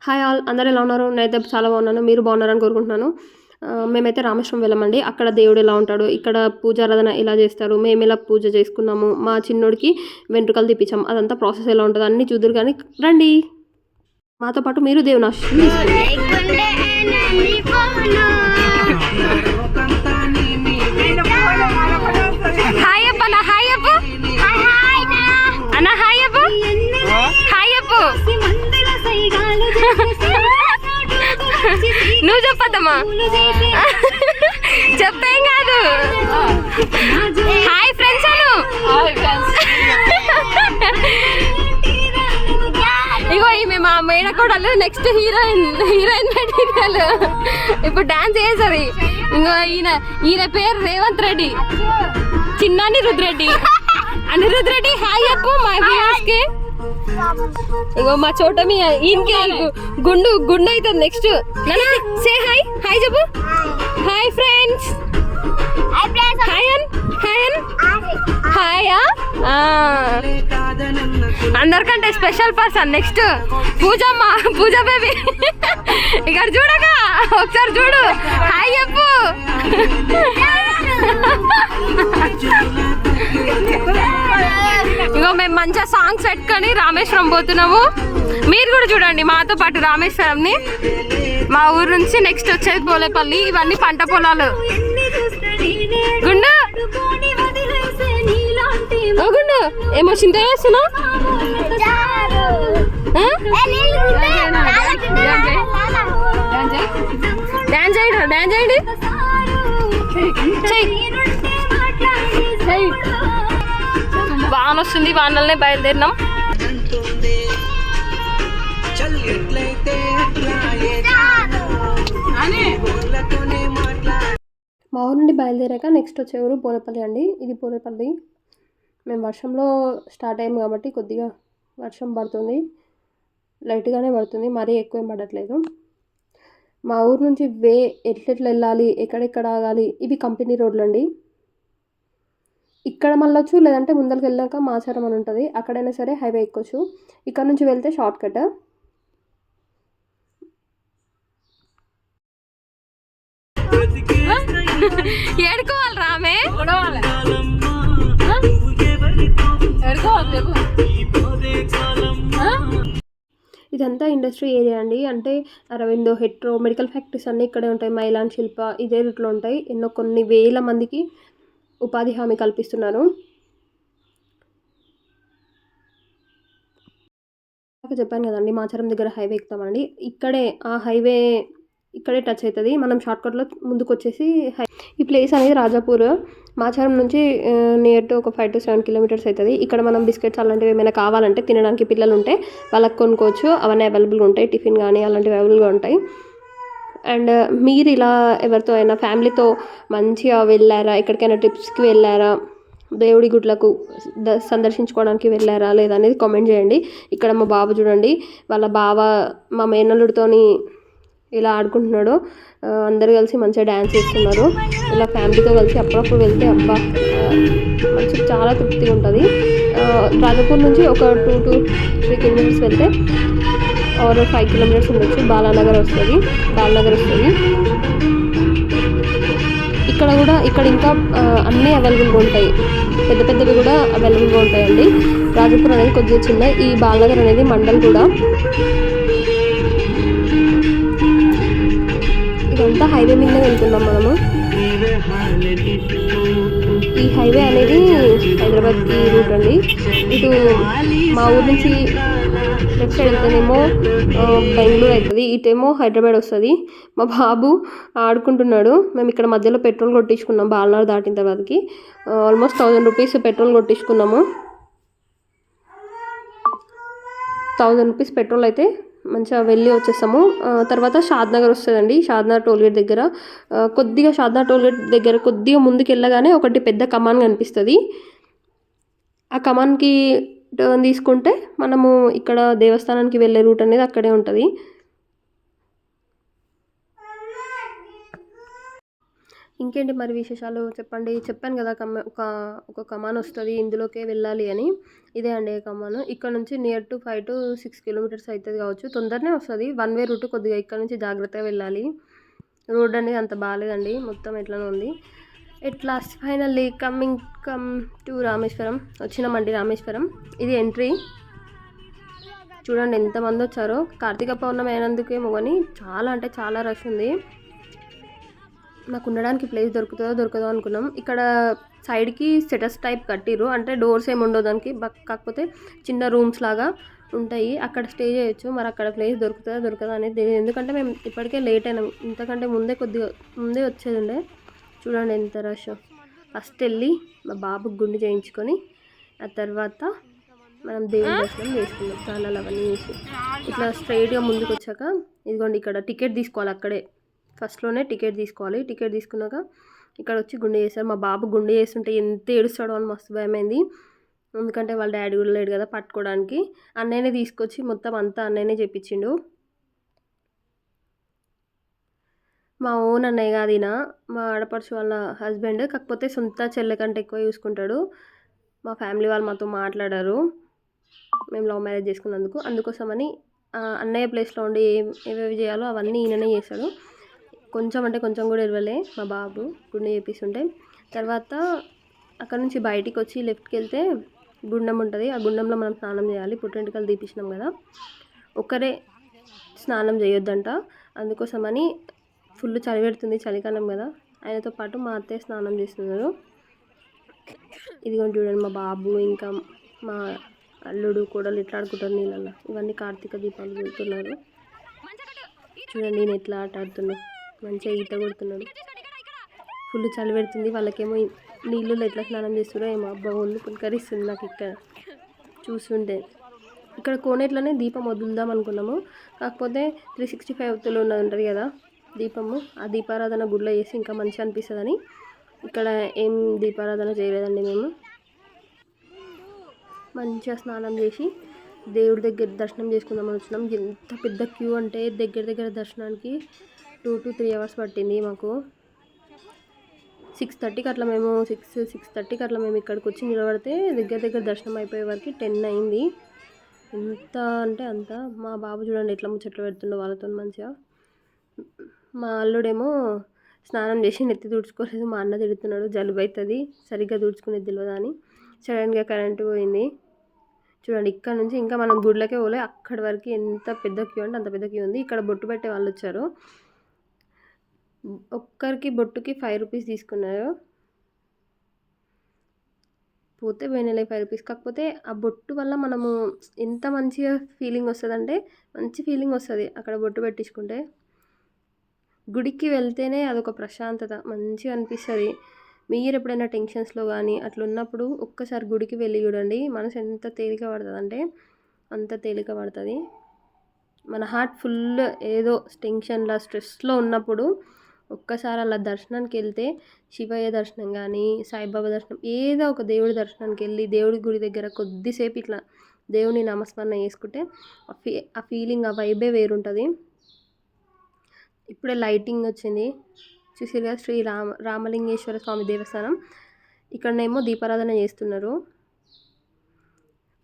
Hi all, అందరూ ఎలా ఉన్నారు? నేనైతే చాలా బాగున్నాను. మీరు బాగున్నారని కోరుకుంటున్నాను. మేమైతే రామేశ్వరం వెళ్ళామండి. అక్కడ దేవుడు ఎలా ఉంటాడు, ఇక్కడ పూజారాధన ఎలా చేస్తారు, మేము ఎలా పూజ చేసుకున్నాము, మా చిన్నోడికి వెంట్రుకలు తీపించాము, అదంతా ప్రాసెస్ ఎలా ఉంటుంది అన్నీ చూద్దరు. కానీ రండి, మాతో పాటు మీరు దేవుని హాయ్ అప్ప నా హాయ్ అప్పు అన్న హాయ్ అప్పు హాయ్ అప్పు నువ్వు చెప్పద్దమ్మా, చెప్పేం కాదు. హాయ్ ఫ్రెండ్స్ అను. ఇగో ఈమె మా మేడకోడలు, నెక్స్ట్ హీరోయిన్ మెటీరియల్. ఇప్పుడు డాన్స్ చేసేది. ఇంకో ఈయన పేరు రేవంత్ రెడ్డి, చిన్న అనిరుద్ రెడ్డి. అనిరుద్ రెడ్డి హాయ్ చెప్పు మా వ్యూవర్స్ కి. ఇగో మా చోటమి ఈయనకి గుండు అవుతుంది. Next say hi. హాయ్ చెప్పు. Hi friends. హాయ్ అన్ హాయా. అందరికంటే స్పెషల్ పర్సన్ నెక్స్ట్ పూజమ్మ, పూజ బేబీ. ఇక్కడ చూడగా ఒకసారి చూడు. హాయ్ చెప్పు. ఇగో మేము మంచిగా సాంగ్స్ పెట్టుకొని రామేశ్వరం పోతున్నాము. మీరు కూడా చూడండి మాతో పాటు రామేశ్వరంని. మా ఊరు నుంచి నెక్స్ట్ వచ్చేది పోలేపల్లి. ఇవన్నీ పంట పొలాలు. గుండు గుండు ఏమో చింత చేస్తున్నా. డాన్స్ చేయండి. వాన వస్తుంది, వానల్నే బయలుదేరినాం. మా ఊరు నుండి బయలుదేరాక నెక్స్ట్ వచ్చే ఊరు పోలేపల్లి అండి. ఇది పోలేపల్లి. మేము వర్షంలో స్టార్ట్ అయ్యాము కాబట్టి కొద్దిగా వర్షం పడుతుంది, లైట్గానే పడుతుంది, మరీ ఎక్కువ ఏం పడట్లేదు. మా ఊరు నుంచి ఎట్లెట్లా వెళ్ళాలి, ఎక్కడెక్కడ ఆగాలి, ఇవి కంపెనీ రోడ్లు అండి. ఇక్కడ మళ్ళొచ్చు, లేదంటే ముందరికి వెళ్ళాక మాచారం అని ఉంటుంది, అక్కడైనా సరే హైవే ఎక్కొచ్చు. ఇక్కడ నుంచి వెళ్తే షార్ట్ కట్. ఏడుకోవాలి రామే. ఇదంతా ఇండస్ట్రీ ఏరియా అండి. అంటే అరవిందో, హెట్రో, మెడికల్ ఫ్యాక్టరీస్ అన్నీ ఇక్కడే ఉంటాయి. మైలాన్, శిల్ప ఇదే రూట్లో ఉంటాయి. కొన్ని వేల మందికి ఉపాధి హామీ కల్పిస్తున్నారు. చెప్పాను కదండి, మాచారం దగ్గర హైవే ఎక్కుతామండి. ఆ హైవే ఇక్కడే టచ్ అవుతుంది. మనం షార్ట్కట్లో ముందుకు వచ్చేసి ఈ ప్లేస్ అనేది రాజాపూర్. మాచారం నుంచి నియర్ టు ఒక 5 to 7 kilometers అవుతుంది. ఇక్కడ మనం బిస్కెట్స్ అలాంటివి ఏమైనా కావాలంటే తినడానికి పిల్లలు ఉంటే వాళ్ళకి కొనుక్కోవచ్చు. అవన్నీ అవైలబుల్గా ఉంటాయి. టిఫిన్ కానీ అలాంటివి అవైలబుల్గా ఉంటాయి. అండ్ మీరు ఇలా ఎవరితో అయినా ఫ్యామిలీతో మంచిగా వెళ్ళారా, ఎక్కడికైనా ట్రిప్స్కి వెళ్ళారా, దేవుడి గుడ్లకు సందర్శించుకోవడానికి వెళ్ళారా లేదా అనేది కామెంట్ చేయండి. ఇక్కడ మా బాబు చూడండి, వాళ్ళ బావ మా మేనల్లుడితోని ఇలా ఆడుకుంటున్నాడు. అందరు కలిసి మంచిగా డ్యాన్స్ చేస్తున్నారు. ఇలా ఫ్యామిలీతో కలిసి అప్పుడప్పుడు వెళ్తే అబ్బా మంచిగా చాలా తృప్తిగా ఉంటుంది. రాజపూర్ నుంచి ఒక 2 to 3 kilometers వెళ్తే ఆర్ 5 kilometers ఉండొచ్చు. బాలానగర్ వస్తుంది. ఇక్కడ ఇంకా అన్నీ అవైలబుల్గా ఉంటాయి. పెద్దవి కూడా అవైలబుల్గా ఉంటాయండి. రాజపూర్ అనేది కొద్దిగా చిన్న, ఈ బాలనగర్ అనేది మండల్ కూడా. ఇదంతా హైవే మీద వెళ్తున్నాం మనము. ఈ హైవే అనేది హైదరాబాద్కి రూట్ అండి. ఇటు మా ఊరు నుంచి లెఫ్ట్ సైడ్ వెళ్తేనేమో బెంగళూరు అవుతుంది, ఇటేమో హైదరాబాద్ వస్తుంది. మా బాబు ఆడుకుంటున్నాడు. మేము ఇక్కడ మధ్యలో పెట్రోల్ కొట్టించుకున్నాం. బాలనగర్ దాటిన తర్వాతకి ఆల్మోస్ట్ 1000 rupees పెట్రోల్ కొట్టించుకున్నాము. 1000 rupees పెట్రోల్ అయితే మంచిగా వెళ్ళి వచ్చేస్తాము. తర్వాత షాద్నగర్ వస్తుందండి. షాద్నగర్ టోల్గేట్ దగ్గర కొద్దిగా ముందుకు వెళ్ళగానే ఒకటి పెద్ద కమాన్ కనిపిస్తుంది. ఆ కమాన్కి టర్న్ తీసుకుంటే మనము ఇక్కడ దేవస్థానానికి వెళ్ళే రూట్ అనేది అక్కడే ఉంటుంది. ఇంకేంటి మరి విశేషాలు చెప్పండి. చెప్పాను కదా ఒక కమాన్ వస్తుంది, ఇందులోకే వెళ్ళాలి అని. ఇదే అండి కమాన్. ఇక్కడ నుంచి నియర్ టు 5 to 6 కిలోమీటర్స్ అవుతుంది కావచ్చు. తొందరనే వస్తుంది. One way route. కొద్దిగా ఇక్కడ నుంచి జాగ్రత్తగా వెళ్ళాలి. రోడ్ అనేది అంత బాగాలేదండి, మొత్తం ఎట్లనో ఉంది. At last finally come to Rameswaram. వచ్చినామండి రామేశ్వరం. ఇది ఎంట్రీ. చూడండి ఎంతమంది వచ్చారో. కార్తీక పౌర్ణమి అయినందుకేమో కానీ చాలా అంటే చాలా రష్ ఉంది. నాకు ఉండడానికి ప్లేస్ దొరకదో అనుకున్నాం. ఇక్కడ సైడ్కి సెటర్స్ టైప్ కట్టిరు, అంటే డోర్స్ ఏమి ఉండవు దానికి, కాకపోతే చిన్న రూమ్స్ లాగా ఉంటాయి, అక్కడ స్టే చేయొచ్చు. మరి అక్కడ ప్లేస్ దొరకదా అనేది తెలియదు, ఎందుకంటే మేము ఇప్పటికే లేట్ అయినాం. ఇంతకంటే ముందే వచ్చేది ఉండే. చూడండి ఎంత రష్. ఫస్ట్ వెళ్ళి మా బాబుకి గుండు చేయించుకొని ఆ తర్వాత మనం దేవుని దర్శనం చేసుకున్నాం. స్నానాలు అవన్నీ చేసి ఇట్లా స్ట్రైట్గా ముందుకు వచ్చాక ఇదిగోండి ఇక్కడ టికెట్ తీసుకోవాలి. అక్కడే ఫస్ట్లోనే టికెట్ తీసుకోవాలి. టికెట్ తీసుకున్నాక ఇక్కడ వచ్చి గుండె చేస్తారు. మా బాబు గుండె చేస్తుంటే ఎంత ఏడుస్తాడో అని మస్తు భయమైంది, ఎందుకంటే వాళ్ళ డాడీ కూడా లేడు కదా పట్టుకోవడానికి. అన్నయ్యనే తీసుకొచ్చి మొత్తం అంతా అన్నయ్యనే చేపించిండు. మా ఓన్ అన్నయ్య కాదు ఈయన, మా ఆడపడుచు వాళ్ళ హస్బెండ్. కాకపోతే సొంత చెల్లె కంటే ఎక్కువ చూసుకుంటాడు. మా ఫ్యామిలీ వాళ్ళు మాతో మాట్లాడారు, మేము లవ్ మ్యారేజ్ చేసుకున్నందుకు. అందుకోసమని అన్నయ్య ప్లేస్లో ఉండి ఏవేవి చేయాలో అవన్నీ ఈయననే చేశాడు. కొంచెం అంటే కొంచెం కూడా ఇవ్వలే మా బాబు గుండె చేపిస్తుంటే. తర్వాత అక్కడ నుంచి బయటికి వచ్చి లెఫ్ట్కి వెళ్తే గుండం ఉంటుంది. ఆ గుండంలో మనం స్నానం చేయాలి. పుట్టెంటుకలు తీపించినాం కదా, ఒక్కరే స్నానం చేయొద్దంట. అందుకోసమని ఫుల్ చలి పెడుతుంది, చలికాలం కదా. ఆయనతో పాటు మా అత్తయ్య స్నానం చేస్తున్నారు. ఇదిగోండి చూడండి మా బాబు ఇంకా మా అల్లుడు కోడలు ఇట్లా ఆడుకుంటారు నీళ్ళల్లో. ఇవన్నీ కార్తీక దీపాలు పెడుతున్నారు. చూడండి నేను ఎట్లా ఆట ఆడుతున్నాడు, మంచిగా ఈత కొడుతున్నాడు. ఫుల్ చలి పెడుతుంది, వాళ్ళకేమో నీళ్ళలో ఎట్లా స్నానం చేస్తారో ఏమో. అబ్బా ఒళ్ళు పులకరిస్తుంది నాకు ఇక్కడ చూస్తుంటే. ఇక్కడ కోనేట్లోనే దీపం వదులుదాం అనుకున్నాము, కాకపోతే 365 ఒత్తులు ఉన్నది ఉంటుంది కదా దీపము, ఆ దీపారాధన గుడిలో చేసి ఇంకా మంచిగా అనిపిస్తుందని ఇక్కడ ఏం దీపారాధన చేయలేదండి. మేము మంచిగా స్నానం చేసి దేవుడి దగ్గర దర్శనం చేసుకుందామని వచ్చినాం. ఎంత పెద్ద క్యూ అంటే దగ్గర దర్శనానికి 2 to 3 hours పట్టింది మాకు. 6:30కి అట్లా మేము 6:30కి అట్లా మేము ఇక్కడికి వచ్చి నిలబడితే దగ్గర దర్శనం అయిపోయే వరకు 10 అయింది. ఎంత అంటే అంత. మా బాబు చూడండి ఎట్లా ముచ్చట్లు పెడుతుండో వాళ్ళతో మంచిగా. మా అల్లుడేమో స్నానం చేసి నెత్తి తుడుచుకోలేదు. మా అన్న తిడుతున్నాడు, జలుబు అవుతుంది సరిగ్గా తుడుచుకునేది తెలియదా అని. సడన్గా కరెంటు పోయింది. చూడండి ఇక్కడ నుంచి ఇంకా మనం గుడ్లకే పోలే, అక్కడి వరకు ఎంత పెద్ద క్యూ అంటే అంత పెద్ద క్యూ ఉంది. ఇక్కడ బొట్టు పెట్టే వాళ్ళు వచ్చారు. ఒక్కరికి బొట్టుకి 5 రూపీస్ తీసుకున్నారు. పోతే పోయినలే 5 రూపీస్. కాకపోతే ఆ బొట్టు వల్ల మనము ఎంత మంచిగా ఫీలింగ్ వస్తుంది అంటే మంచి ఫీలింగ్ వస్తుంది అక్కడ బొట్టు పెట్టించుకుంటే. గుడికి వెళ్తేనే అదొక ప్రశాంతత, మంచిగా అనిపిస్తుంది. మీరు ఎప్పుడైనా టెన్షన్స్లో కానీ అట్లా ఉన్నప్పుడు ఒక్కసారి గుడికి వెళ్ళి చూడండి, మనసు ఎంత తేలిక పడుతుంది అంటే అంత తేలిక పడుతుంది. మన హార్ట్ ఫుల్ ఏదో టెన్షన్లో స్ట్రెస్లో ఉన్నప్పుడు ఒక్కసారి అలా దర్శనానికి వెళ్తే, శివయ్య దర్శనం కానీ సాయిబాబా దర్శనం ఏదో ఒక దేవుడి దర్శనానికి వెళ్ళి దేవుడి గుడి దగ్గర కొద్దిసేపు ఇట్లా దేవుని నామస్మరణ చేసుకుంటే ఆ ఫీలింగ్ ఆ వైబే వేరుంటుంది. ఇప్పుడే లైటింగ్ వచ్చింది చూసిరుగా, రామలింగేశ్వర స్వామి దేవస్థానం. ఇక్కడనేమో దీపారాధన చేస్తున్నారు.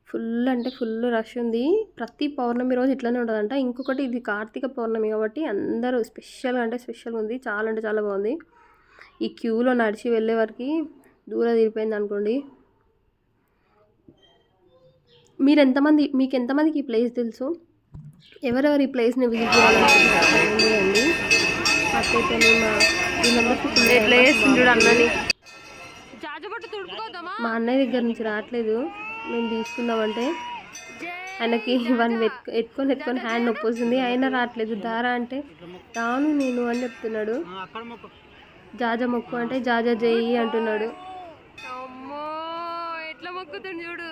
ఫుల్ అంటే ఫుల్ రష్ ఉంది. ప్రతి పౌర్ణమి రోజు ఇట్లనే ఉంటుందంట. ఇంకొకటి ఇది కార్తీక పౌర్ణమి కాబట్టి అందరూ స్పెషల్గా అంటే స్పెషల్గా ఉంది. చాలా అంటే చాలా బాగుంది. ఈ క్యూలో నడిచి వెళ్ళే వరకు దూరం తీరిపోయింది అనుకోండి. మీకు ఎంతమందికి ఈ ప్లేస్ తెలుసు? ఎవరెవరు ఈ ప్లేస్ని విజిట్ చేయాలండి? మా అన్నయ్య దగ్గర నుంచి రావట్లేదు, మేము తీసుకుందామంటే ఆయనకి ఎత్తుకొని హ్యాండ్ నొప్పి వస్తుంది, అయినా రావట్లేదు. దారా అంటే రాను నేను అని చెప్తున్నాడు. జాజ మొక్కు అంటే జాజ జయి అంటున్నాడు. చూడు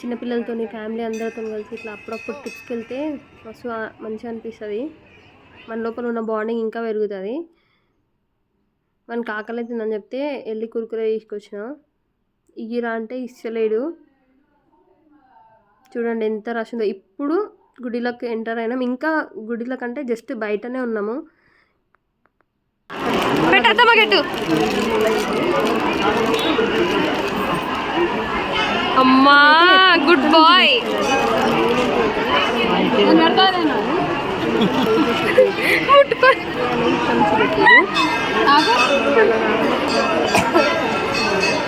చిన్నపిల్లలతో ఫ్యామిలీ అందరితో కలిసి ఇట్లా అప్పుడప్పుడు ట్రిప్స్కి వెళ్తే మస్తు మంచిగా అనిపిస్తుంది. మన లోపల ఉన్న బాండింగ్ ఇంకా పెరుగుతుంది. మనకి ఆకలి అవుతుందని చెప్తే వెళ్ళి కురుకురే తీసుకొచ్చిన, ఇయ్యిరా అంటే ఇస్తలేడు. చూడండి ఎంత రష్ ఉందో. ఇప్పుడు గుడిలోకి ఎంటర్ అయినాం, ఇంకా గుడిలో కంటే జస్ట్ బయటనే ఉన్నాము. పెట్టమ్మా గట్టు. అమ్మా గుడ్ బాయ్.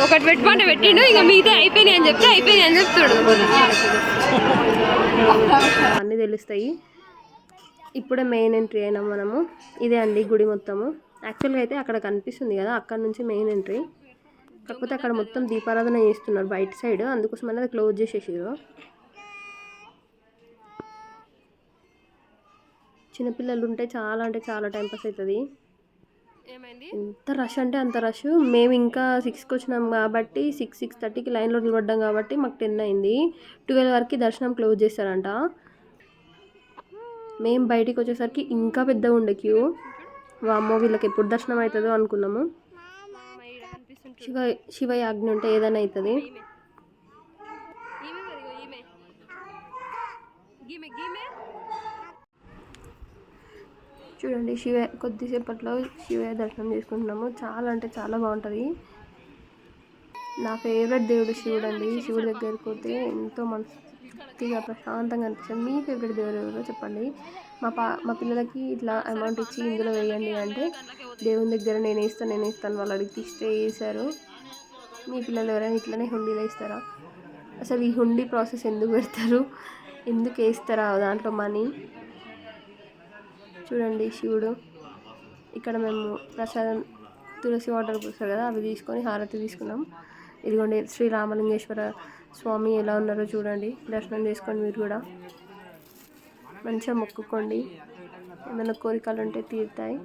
ఒకటి పెట్టుకుంటే పెట్టిండు, ఇక మిగతా అయిపోయినాయి అని చెప్తే అయిపోయినాయి అని చెప్తాడు. అన్నీ తెలుస్తాయి. ఇప్పుడే మెయిన్ ఎంట్రీ అయినాం మనము. ఇదే అండి గుడి మొత్తము. యాక్చువల్గా అయితే అక్కడ కనిపిస్తుంది కదా, అక్కడ నుంచి మెయిన్ ఎంట్రీ. కాకపోతే అక్కడ మొత్తం దీపారాధన చేస్తున్నారు బయట సైడ్, అందుకోసం అనేది క్లోజ్ చేసేసారు. చిన్నపిల్లలు ఉంటే చాలా అంటే చాలా టైంపాస్ అవుతుంది. ఎంత రష్ అంటే అంత రష్. మేము ఇంకా 6కి వచ్చినాం కాబట్టి 6:30కి లైన్లో నిలబడ్డాం కాబట్టి మాకు 10 అయింది. 12 వరకు దర్శనం క్లోజ్ చేస్తారంట. మేము బయటికి వచ్చేసరికి ఇంకా పెద్దగా ఉండే క్యూ. వామ్మో వీళ్ళకి ఎప్పుడు దర్శనం అవుతుందో అనుకున్నాము. శివ యాజ్ఞ ఉంటే ఏదైనా అవుతుంది. చూడండి కొద్దిసేపట్లో శివయ్య దర్శనం చేసుకుంటున్నాము. చాలా అంటే చాలా బాగుంటుంది. నా ఫేవరెట్ దేవుడు శివుడు అండి. శివుడి దగ్గరికి పోతే ఎంతో మనస్ఫూర్తిగా ప్రశాంతంగా అనిపిస్తుంది. మీ ఫేవరెట్ దేవుడు ఎవరో చెప్పండి. మా పిల్లలకి ఇట్లా అమౌంట్ ఇచ్చి ఇందులో వేయండి అంటే దేవుని దగ్గర నేను వేస్తాను వాళ్ళు అడిగితే ఇస్తే వేసారు. మీ పిల్లలు ఎవరైనా ఇట్లనే హుండీలో వేస్తారా? అసలు ఈ హుండీ ప్రాసెస్ ఎందుకు పెడతారు, ఎందుకు వేస్తారా దాంట్లో మనీ? చూడండి శివుడు. ఇక్కడ మేము ప్రసాదం తులసి వాటర్ పోస్తారు కదా, అవి తీసుకొని హారతి తీసుకున్నాం. ఇదిగోండి శ్రీ రామలింగేశ్వర స్వామి ఎలా ఉన్నారో చూడండి. దర్శనం చేసుకోండి మీరు కూడా. మంచిగా మొక్కుకోండి, ఏమైనా కోరికలు ఉంటే తీరుతాయి.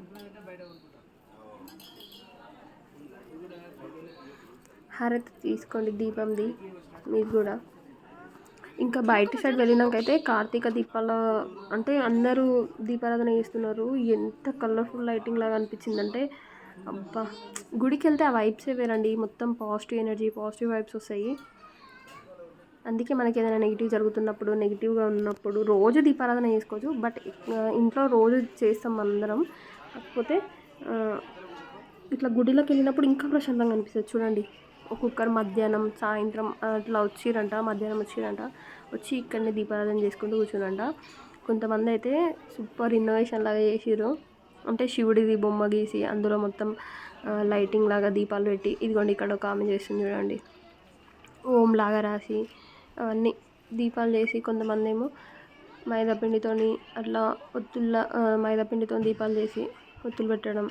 హారతి తీసుకోండి దీపంది మీరు కూడా. ఇంకా బయట సైడ్ వెళ్ళినాకైతే కార్తీక దీపాల అంటే అందరూ దీపారాధన చేస్తున్నారు. ఎంత కలర్ఫుల్ లైటింగ్ లాగా అనిపించిందంటే అబ్బా, గుడికి వెళ్తే ఆ వైబ్సే వేరండి. మొత్తం పాజిటివ్ ఎనర్జీ, పాజిటివ్ వైబ్స్ వస్తాయి. అందుకే మనకి ఏదైనా నెగిటివ్ జరుగుతున్నప్పుడు, నెగిటివ్గా ఉన్నప్పుడు రోజు దీపారాధన చేసుకోవచ్చు. బట్ ఇంట్లో రోజు చేస్తాం అందరం. కాకపోతే ఇట్లా గుడిలోకి వెళ్ళినప్పుడు ఇంకా ప్రశాంతంగా అనిపిస్తుంది. చూడండి ఒక్కొక్కరు మధ్యాహ్నం సాయంత్రం అట్లా మధ్యాహ్నం వచ్చిరంట. వచ్చి ఇక్కడనే దీపారాధన చేసుకుంటూ కూర్చురంట. కొంతమంది అయితే సూపర్ ఇన్నోవేషన్ లాగా చేసిర్రు. అంటే శివుడిది బొమ్మ గీసి అందులో మొత్తం లైటింగ్ లాగా దీపాలు పెట్టి, ఇదిగోండి ఇక్కడ ఒక ఆమె చేస్తుంది చూడండి, ఓం లాగా రాసి అవన్నీ దీపాలు చేసి, కొంతమంది ఏమో మైదాపిండితోని అట్లా మైదాపిండితో దీపాలు చేసి ఒత్తులు పెట్టడం.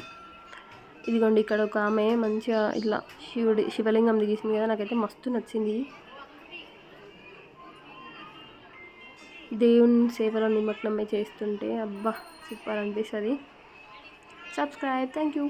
ఇదిగోండి ఇక్కడ ఒక ఆమె మంచిగా ఇట్లా శివలింగం దిగేసింది కదా, నాకైతే మస్తు నచ్చింది. దేవుని సేవలో నిమగ్నమై చేస్తుంటే అబ్బా సూపర్ అనిపిస్తుంది. సబ్స్క్రైబ్. Thank you.